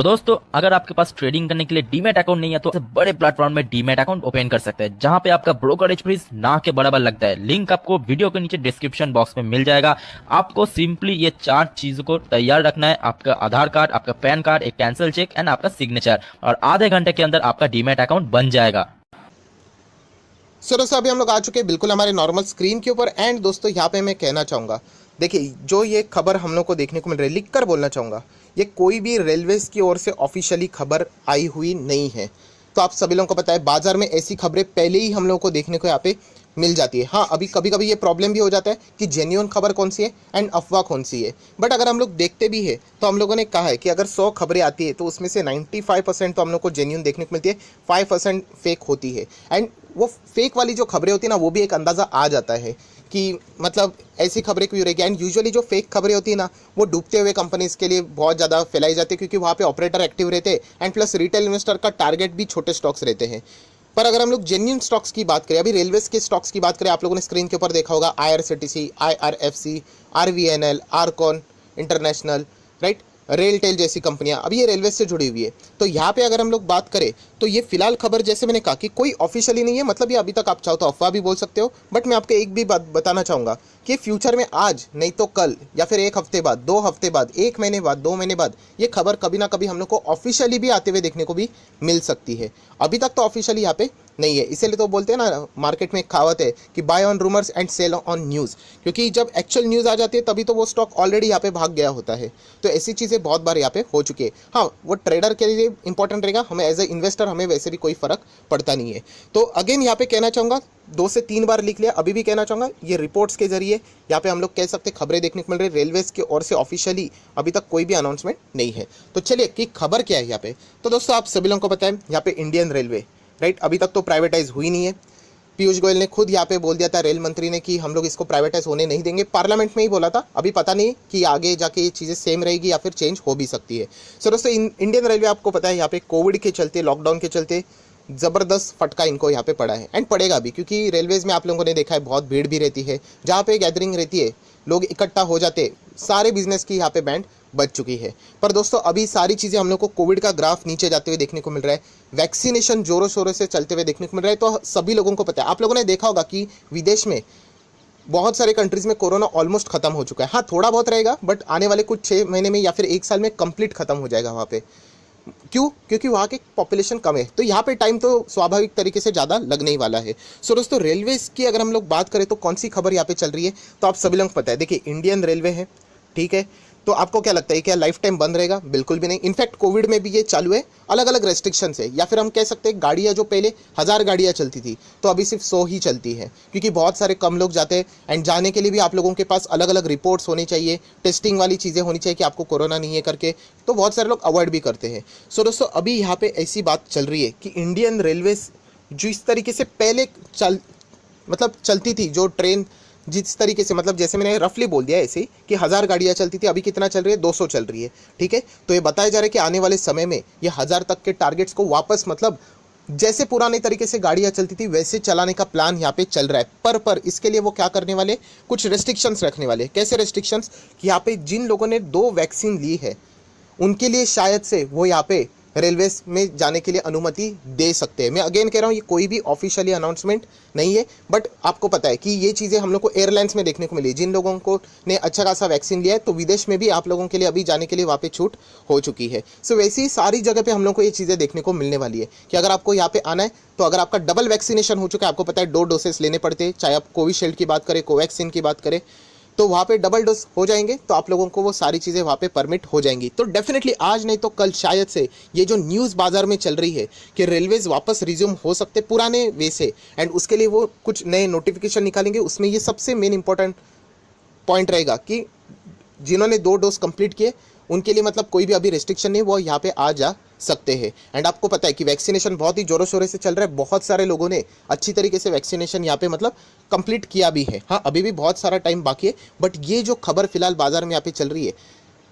तो दोस्तों, अगर आपके पास ट्रेडिंग करने के लिए डीमैट अकाउंट नहीं है तो बड़े प्लेटफॉर्म में डीमैट अकाउंट ओपन कर सकते हैं, जहां पे आपका ब्रोकरेज फीस ना के बराबर लगता है। लिंक आपको वीडियो के नीचे डिस्क्रिप्शन बॉक्स में मिल जाएगा। आपको सिंपली ये 4 चीजों को तैयार रखना है: आपका आधार कार्ड, आपका पैन कार्ड, एक कैंसिल चेक एंड आपका सिग्नेचर, और आधे घंटे के अंदर आपका डीमैट अकाउंट बन जाएगा। सो दोस्तों अभी हम लोग आ चुके हैं बिल्कुल हमारे नॉर्मल स्क्रीन के ऊपर। एंड दोस्तों यहाँ पे मैं कहना चाहूँगा, देखिए जो ये खबर हम लोग को देखने को मिल रही है, लिख कर बोलना चाहूँगा, ये कोई भी रेलवेज की ओर से ऑफिशियली खबर आई हुई नहीं है। तो आप सभी लोगों को पता है बाजार में ऐसी खबरें पहले ही हम लोगों को देखने को यहाँ पे मिल जाती है। हाँ, अभी कभी कभी ये प्रॉब्लम भी हो जाता है कि जेन्युइन खबर कौन सी है एंड अफवाह कौन सी है। बट अगर हम लोग देखते भी है तो हम लोगों ने कहा है कि अगर 100 खबरें आती है तो उसमें से 95% तो हम लोग को जेन्युइन देखने को मिलती है, 5% फेक होती है। एंड वो फेक वाली जो खबरें होती है ना, वो भी एक अंदाज़ा आ जाता है कि मतलब ऐसी खबरें क्यों रहेगी। एंड यूजुअली जो फेक खबरें होती है ना, वो डूबते हुए कंपनीज के लिए बहुत ज़्यादा फैलाई जाती है, क्योंकि वहाँ पे ऑपरेटर एक्टिव रहते हैं एंड प्लस रिटेल इन्वेस्टर का टारगेट भी छोटे स्टॉक्स रहते हैं। पर अगर हम लोग जेन्युइन स्टॉक्स की बात करें, अभी रेलवेज के स्टॉक्स की बात करें, आप लोगों ने स्क्रीन के ऊपर देखा होगा IRCTC, IRFC, RVNL, Ircon international, right, RailTel जैसी कंपनियां, अब ये रेलवे से जुड़ी हुई है। तो यहाँ पे अगर हम लोग बात करें तो ये फिलहाल खबर, जैसे मैंने कहा कि कोई ऑफिशियली नहीं है, मतलब ये अभी तक आप चाहो तो अफवाह भी बोल सकते हो। बट मैं आपको एक भी बात बताना चाहूँगा कि फ्यूचर में आज नहीं तो कल, या फिर 1 हफ्ते बाद, 2 हफ्ते बाद, 1 महीने बाद, 2 महीने बाद, ये खबर कभी ना कभी हम लोग को ऑफिशियली भी आते हुए देखने को भी मिल सकती है। अभी तक तो ऑफिशियली यहाँ पे नहीं है, इसीलिए तो बोलते हैं ना, मार्केट में एक कहावत है कि buy on rumours and sell on news, क्योंकि जब एक्चुअल न्यूज़ आ जाती है तभी तो वो स्टॉक ऑलरेडी यहाँ पे भाग गया होता है। तो ऐसी चीज़ें बहुत बार यहाँ पे हो चुकी है। हाँ, वो ट्रेडर के लिए इंपॉर्टेंट रहेगा, हमें एज ए इन्वेस्टर हमें वैसे भी कोई फर्क पड़ता नहीं है। तो अगेन यहाँ पे कहना चाहूँगा, 2 से 3 बार लिख लिया, अभी भी कहना चाहूँगा, ये रिपोर्ट्स के जरिए यहाँ पे हम लोग कह सकते खबरें देखने को मिल रही है। रेलवेज की ओर से ऑफिशियली अभी तक कोई भी अनाउंसमेंट नहीं है। तो चलिए कि खबर क्या है यहाँ पे। तो दोस्तों आप सभी लोगों को पता है यहाँ पे इंडियन रेलवे, राइट, अभी तक तो प्राइवेटाइज हुई नहीं है। पीयूष गोयल ने खुद यहाँ पे बोल दिया था, रेल मंत्री ने, कि हम लोग इसको प्राइवेटाइज होने नहीं देंगे। पार्लियामेंट में ही बोला था, अभी पता नहीं कि आगे जाके ये चीज़ें सेम रहेगी या फिर चेंज हो भी सकती है। सो दोस्तों इंडियन रेलवे, आपको पता है यहाँ पे कोविड के चलते, लॉकडाउन के चलते ज़बरदस्त फटका इनको यहाँ पे पड़ा है एंड पड़ेगा भी, क्योंकि रेलवेज़ में आप लोगों ने देखा है बहुत भीड़ भी रहती है। जहाँ पे गैदरिंग रहती है, लोग इकट्ठा हो जाते, सारे बिजनेस की यहाँ पे बैंड बच चुकी है। पर दोस्तों अभी सारी चीज़ें हम लोग को कोविड का ग्राफ नीचे जाते हुए देखने को मिल रहा है, वैक्सीनेशन जोरों शोरों से चलते हुए देखने को मिल रहा है। तो सभी लोगों को पता है, आप लोगों ने देखा होगा कि विदेश में बहुत सारे कंट्रीज़ में कोरोना ऑलमोस्ट खत्म हो चुका है। हाँ, थोड़ा बहुत रहेगा, बट आने वाले कुछ 6 महीने में या फिर 1 साल में कंप्लीट खत्म हो जाएगा वहाँ पे। क्यों? क्योंकि वहाँ की पॉपुलेशन कम है, तो यहाँ पे टाइम तो स्वाभाविक तरीके से ज़्यादा लगने ही वाला है। सो दोस्तों रेलवेज़ की अगर हम लोग बात करें तो कौन सी खबर यहाँ पे चल रही है, तो आप सभी लोगों को पता है, देखिए इंडियन रेलवे है, ठीक है। तो आपको क्या लगता है, क्या लाइफ टाइम बंद रहेगा? बिल्कुल भी नहीं। इनफैक्ट कोविड में भी ये चालू है, अलग अलग रेस्ट्रिक्शन है, या फिर हम कह सकते हैं गाड़ियाँ जो पहले 1000 गाड़ियाँ चलती थी तो अभी सिर्फ 100 ही चलती है, क्योंकि बहुत सारे कम लोग जाते हैं। एंड जाने के लिए भी आप लोगों के पास अलग अलग रिपोर्ट्स होनी चाहिए, टेस्टिंग वाली चीज़ें होनी चाहिए कि आपको कोरोना नहीं है करके, तो बहुत सारे लोग अवॉइड भी करते हैं। सो दोस्तों अभी यहाँ पे ऐसी बात चल रही है कि इंडियन रेलवेज जो इस तरीके से पहले चलती थी, जो ट्रेन जिस तरीके से, मतलब जैसे मैंने रफली बोल दिया ऐसे ही कि 1000 गाड़ियाँ चलती थी, अभी कितना चल रही है, 200 चल रही है, ठीक है। तो ये बताया जा रहा है कि आने वाले समय में ये 1000 तक के टारगेट्स को वापस, मतलब जैसे पुराने तरीके से गाड़ियाँ चलती थी वैसे चलाने का प्लान यहाँ पे चल रहा है। पर इसके लिए वो क्या करने वाले, कुछ रेस्ट्रिक्शंस रखने वाले। कैसे रेस्ट्रिक्शंस? कि यहाँ पे जिन लोगों ने 2 वैक्सीन ली है उनके लिए शायद से वो यहाँ पे रेलवेज में जाने के लिए अनुमति दे सकते हैं। मैं अगेन कह रहा हूँ, ये कोई भी ऑफिशियली अनाउंसमेंट नहीं है, बट आपको पता है कि ये चीज़ें हम लोग को एयरलाइंस में देखने को मिली। जिन लोगों को ने अच्छा खासा वैक्सीन लिया है तो विदेश में भी आप लोगों के लिए अभी जाने के लिए वहाँ पे छूट हो चुकी है। सो वैसी सारी जगह पे हम लोग को ये चीज़ें देखने को मिलने वाली है कि अगर आपको यहाँ पे आना है तो अगर आपका डबल वैक्सीनेशन हो चुका है, आपको पता है 2 डोसेस लेने पड़ते हैं, चाहे आप कोविशील्ड की बात करें, कोवैक्सीन की बात करें, तो वहाँ पे डबल डोज हो जाएंगे तो आप लोगों को वो सारी चीज़ें वहाँ पे परमिट हो जाएंगी। तो डेफिनेटली आज नहीं तो कल शायद से ये जो न्यूज़ बाजार में चल रही है कि रेलवेज वापस रिज्यूम हो सकते पुराने वे से, एंड उसके लिए वो कुछ नए नोटिफिकेशन निकालेंगे। उसमें ये सबसे मेन इंपॉर्टेंट पॉइंट रहेगा कि जिन्होंने 2 डोज कंप्लीट किए उनके लिए मतलब कोई भी अभी रिस्ट्रिक्शन नहीं, वो यहाँ पे आ जा सकते हैं। एंड आपको पता है कि वैक्सीनेशन बहुत ही जोरों शोरों से चल रहा है, बहुत सारे लोगों ने अच्छी तरीके से वैक्सीनेशन यहाँ पे मतलब कंप्लीट किया भी है। हाँ, अभी भी बहुत सारा टाइम बाकी है, बट ये जो खबर फिलहाल बाजार में यहाँ पे चल रही है,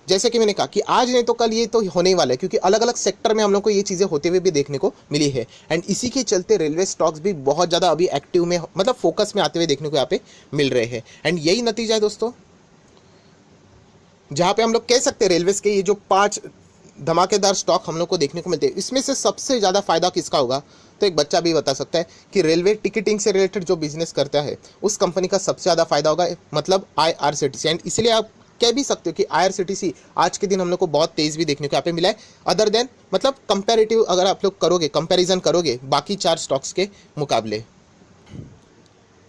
जैसे कि मैंने कहा कि आज नहीं तो कल ये तो होने ही वाला है, क्योंकि अलग अलग सेक्टर में हम लोग को ये चीज़ें होते हुए भी देखने को मिली है। एंड इसी के चलते रेलवे स्टॉक्स भी बहुत ज़्यादा अभी एक्टिव में, मतलब फोकस में आते हुए देखने को यहाँ पे मिल रहे हैं। एंड यही नतीजा है दोस्तों, जहाँ पे हम लोग कह सकते हैं रेलवेज के ये जो 5 धमाकेदार स्टॉक हम लोग को देखने को मिलते हैं। इसमें से सबसे ज़्यादा फायदा किसका होगा, तो एक बच्चा भी बता सकता है कि रेलवे टिकटिंग से रिलेटेड जो बिजनेस करता है उस कंपनी का सबसे ज़्यादा फायदा होगा, मतलब IRCTC। एंड इसलिए आप कह भी सकते हो कि IRCTC आज के दिन हम लोग को बहुत तेज़ भी देखने को यहाँ पे मिला है, अदर देन मतलब कंपेरेटिव अगर आप लोग करोगे, कंपैरिजन करोगे बाकी 4 स्टॉक्स के मुकाबले।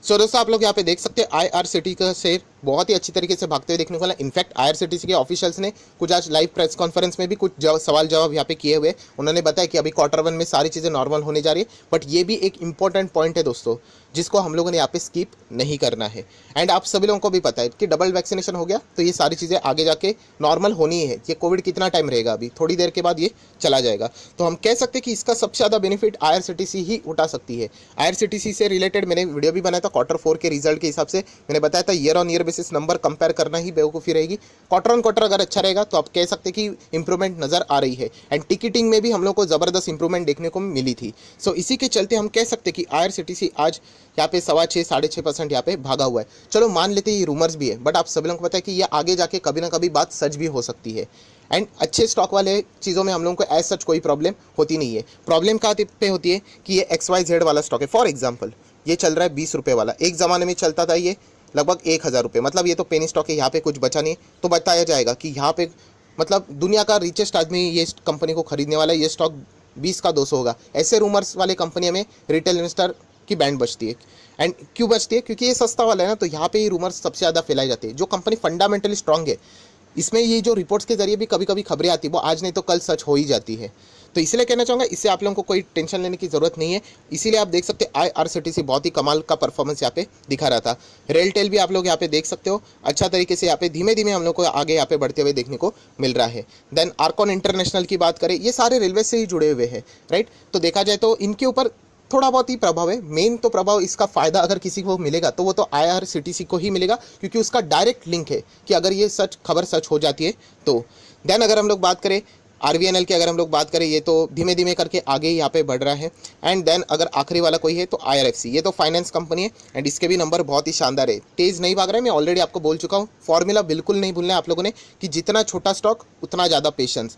सो दोस्तों आप लोग यहाँ पे देख सकते हैं IRCTC का शेयर बहुत ही अच्छी तरीके से भागते हुए देखने को मिला। इनफैक्ट IRCTC के ऑफिशियल्स ने कुछ आज लाइव प्रेस कॉन्फ्रेंस में भी कुछ सवाल जवाब यहाँ पे किए हुए। उन्होंने बताया कि अभी Q1 में सारी चीज़ें नॉर्मल होने जा रही है, बट ये भी एक इंपॉर्टेंट पॉइंट है दोस्तों जिसको हम लोगों ने यहाँ पे स्किप नहीं करना है। एंड आप सभी लोगों को भी पता है कि डबल वैक्सीनेशन हो गया तो ये सारी चीज़ें आगे जाके नॉर्मल होनी है। ये कोविड कितना टाइम रहेगा, अभी थोड़ी देर के बाद ये चला जाएगा, तो हम कह सकते हैं कि इसका सबसे ज़्यादा बेनिफिट IRCTC ही उठा सकती है। IRCTC से रिलेटेड मैंने वीडियो भी बनाया था Q4 के रिजल्ट के हिसाब से, मैंने बताया था year on year basis number compare करना ही बेवकूफ़ी रहेगी। Q1 अगर अच्छा रहेगा तो आप कह सकते हैं कि इंप्रूवमेंट नज़र आ रही है। एंड टिकटिंग में भी हम लोग को ज़बरदस्त इंप्रूवमेंट देखने को मिली थी। सो इसी के चलते हम कह सकते हैं कि IRCTC आज यहाँ पे 6.25-6.5% यहाँ पे भागा हुआ है। चलो मान लेते हैं ये रूमर्स भी है, बट आप सभी लोगों को पता है कि ये आगे जाके कभी ना कभी बात सच भी हो सकती है। एंड अच्छे स्टॉक वाले चीज़ों में हम लोगों को एज सच कोई प्रॉब्लम होती नहीं है। प्रॉब्लम कहाँ पे होती है कि ये XYZ वाला स्टॉक है। फॉर एग्जाम्पल ये चल रहा है 20 रुपये वाला, एक ज़माने में चलता था ये लगभग 1000 रुपये, मतलब ये तो पेनी स्टॉक है, यहाँ पे कुछ बचा नहीं है। तो बताया जाएगा कि यहाँ पे मतलब दुनिया का रिचेस्ट आदमी ये कंपनी को खरीदने वाला है, ये स्टॉक 20 का 200 होगा। ऐसे रूमर्स वाले कंपनियों में रिटेल इन्वेस्टर की बैंड बचती है। एंड क्यों बचती है, क्योंकि ये सस्ता वाला है ना, तो यहाँ पे ये रूमर्स सबसे ज़्यादा फैलाई जाती है। जो कंपनी फंडामेंटली स्ट्रांग है, इसमें ये जो रिपोर्ट्स के जरिए भी कभी कभी खबरें आती है वो आज नहीं तो कल सच हो ही जाती है। तो इसीलिए कहना चाहूँगा, इससे आप लोगों को कोई टेंशन लेने की ज़रूरत नहीं है। इसीलिए आप देख सकते हैं IRCTC बहुत ही कमाल का परफॉर्मेंस यहाँ पे दिखा रहा था। रेलटेल भी आप लोग यहाँ पे देख सकते हो अच्छा तरीके से यहाँ पे धीमे धीमे हम लोग को आगे यहाँ पे बढ़ते हुए देखने को मिल रहा है। देन आर्कॉन इंटरनेशनल की बात करें, ये सारे रेलवे से ही जुड़े हुए हैं, राइट। तो देखा जाए तो इनके ऊपर थोड़ा बहुत ही प्रभाव है। मेन तो प्रभाव इसका फ़ायदा अगर किसी को मिलेगा तो वो तो IRCTC को ही मिलेगा, क्योंकि उसका डायरेक्ट लिंक है कि अगर ये खबर सच हो जाती है तो। देन अगर हम लोग बात करें RVNL की, अगर हम लोग बात करें, ये तो धीमे धीमे करके आगे ही यहाँ पे बढ़ रहा है। एंड देन अगर आखिरी वाला कोई है तो IRFC, ये तो फाइनेंस कंपनी है एंड इसके भी नंबर बहुत ही शानदार है, तेज़ नहीं भाग रहा है। मैं ऑलरेडी आपको बोल चुका हूँ, फॉर्मूला बिल्कुल नहीं भूलना है आप लोगों ने कि जितना छोटा स्टॉक उतना ज़्यादा पेशेंस।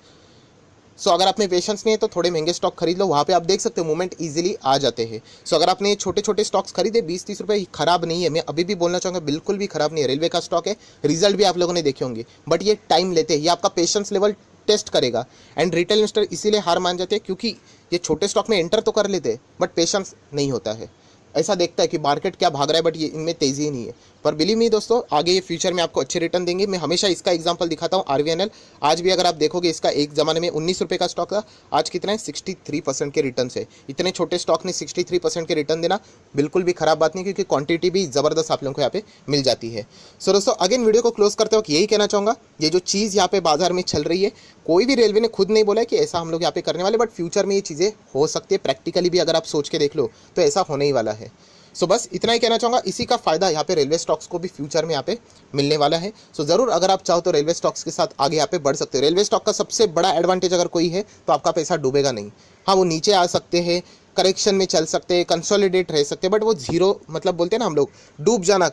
सो अगर आप में पेशेंस नहीं है तो थोड़े महंगे स्टॉक खरीद लो, वहाँ पे आप देख सकते हो मूवमेंट इजीली आ जाते हैं। सो अगर आपने छोटे छोटे स्टॉक्स खरीदे 20-30 रुपये, खराब नहीं है। मैं अभी भी बोलना चाहूँगा बिल्कुल भी खराब नहीं है। रेलवे का स्टॉक है, रिजल्ट भी आप लोगों ने देखे होंगे, बट ये टाइम लेते हैं, ये आपका पेशेंस लेवल टेस्ट करेगा। एंड रिटेल इन्वेस्टर इसीलिए हार मान जाते हैं क्योंकि ये छोटे स्टॉक में एंटर तो कर लेते हैं बट पेशेंस नहीं होता है। ऐसा देखता है कि मार्केट क्या भाग रहा है बट ये इनमें तेज़ी ही नहीं है। पर बिलीव मी दोस्तों, आगे ये फ्यूचर में आपको अच्छे रिटर्न देंगे। मैं हमेशा इसका एग्जांपल दिखाता हूँ RVNL। आज भी अगर आप देखोगे इसका एक ज़माने में 19 रुपये का स्टॉक था, आज कितना है 63% के रिटर्न है। इतने छोटे स्टॉक ने 63% के रिटर्न देना बिल्कुल भी खराब बात नहीं, क्योंकि क्वांटिटी भी ज़बरदस्त आप लोगों को यहाँ पे मिल जाती है। सो दोस्तों अगेन वीडियो को क्लोज करते वक्त यही कहना चाहूँगा, ये जो चीज़ यहाँ पे बाजार में चल रही है, कोई भी रेलवे ने खुद नहीं बोला है कि ऐसा हम लोग यहाँ पे करने वाले, बट फ्यूचर में ये चीज़ें हो सकती है। प्रैक्टिकली भी अगर आप सोच के देख लो तो ऐसा होने ही वाला है। सो बस इतना ही कहना चाहूँगा, इसी का फायदा यहाँ पे रेलवे स्टॉक्स को भी फ्यूचर में यहाँ पे मिलने वाला है। सो ज़रूर अगर आप चाहो तो रेलवे स्टॉक्स के साथ आगे यहाँ पे बढ़ सकते हो। रेलवे स्टॉक का सबसे बड़ा एडवांटेज अगर कोई है तो आपका पैसा डूबेगा नहीं। हाँ, वो नीचे आ सकते हैं, करेक्शन में चल सकते हैं, कंसोलिडेट रह सकते हैं, बट वो जीरो मतलब बोलते हैं ना हम लोग, डूब जाना,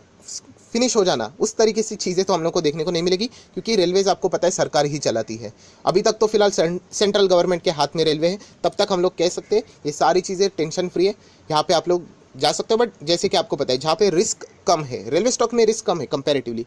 फिनिश हो जाना, उस तरीके से चीज़ें तो हम लोग को देखने को नहीं मिलेगी, क्योंकि रेलवेज आपको पता है सरकार ही चलाती है। अभी तक तो फिलहाल सेंट्रल गवर्नमेंट के हाथ में रेलवे है, तब तक हम लोग कह सकते हैं ये सारी चीज़ें टेंशन फ्री है, यहाँ पे आप लोग जा सकते हो। बट जैसे कि आपको पता है जहाँ पे रिस्क कम है, रेलवे स्टॉक में रिस्क कम है कंपैरेटिवली,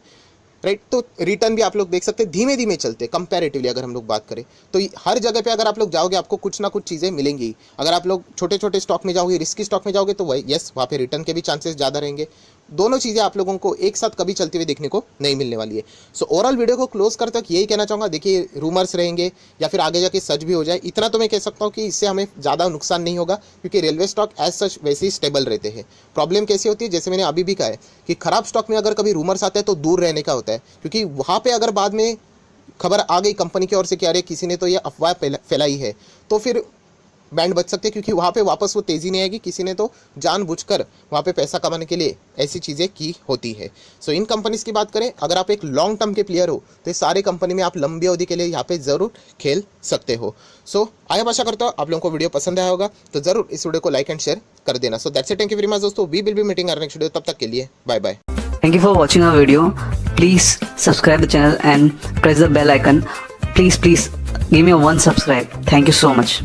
राइट। तो रिटर्न भी आप लोग देख सकते हैं धीमे धीमे चलते कंपैरेटिवली। अगर हम लोग बात करें तो हर जगह पे अगर आप लोग जाओगे आपको कुछ ना कुछ चीज़ें मिलेंगी। अगर आप लोग छोटे छोटे स्टॉक में जाओगे, रिस्की स्टॉक में जाओगे, तो वही यस वहाँ पे रिटर्न के भी चांसेस ज़्यादा रहेंगे। दोनों चीज़ें आप लोगों को एक साथ कभी चलते हुए देखने को नहीं मिलने वाली है। सो ओवरऑल वीडियो को क्लोज करते वक्त यही कहना चाहूँगा, देखिए रूमर्स रहेंगे या फिर आगे जाके सच भी हो जाए, इतना तो मैं कह सकता हूँ कि इससे हमें ज़्यादा नुकसान नहीं होगा, क्योंकि रेलवे स्टॉक एज सच वैसे ही स्टेबल रहते हैं। प्रॉब्लम कैसी होती है, जैसे मैंने अभी भी कहा है कि खराब स्टॉक में अगर कभी रूमर्स आते हैं तो दूर रहने का होता है, क्योंकि वहाँ पर अगर बाद में खबर आ गई कंपनी की ओर से कि अरे किसी ने तो ये अफवाह फैलाई है, तो फिर बैंड बच सकते हैं, क्योंकि वहाँ पे वापस वो तेज़ी नहीं आएगी। किसी ने तो जानबूझकर वहाँ पे पैसा कमाने के लिए ऐसी चीज़ें की होती है। सो इन कंपनीज़ की बात करें, अगर आप एक लॉन्ग टर्म के प्लेयर हो तो ये सारे कंपनी में आप लंबी अवधि के लिए यहाँ पे ज़रूर खेल सकते हो। सो आशा करता हूँ आप लोगों को वीडियो पसंद आया होगा, तो ज़रूर इस वीडियो को लाइक एंड शेयर कर देना। So that's it, thank you very much दोस्तों, we will be meeting our next video, तब तक के लिए bye bye. Thank you for watching our video. Please subscribe the channel and press the bell icon please give me a one subscribe. Thank you so much.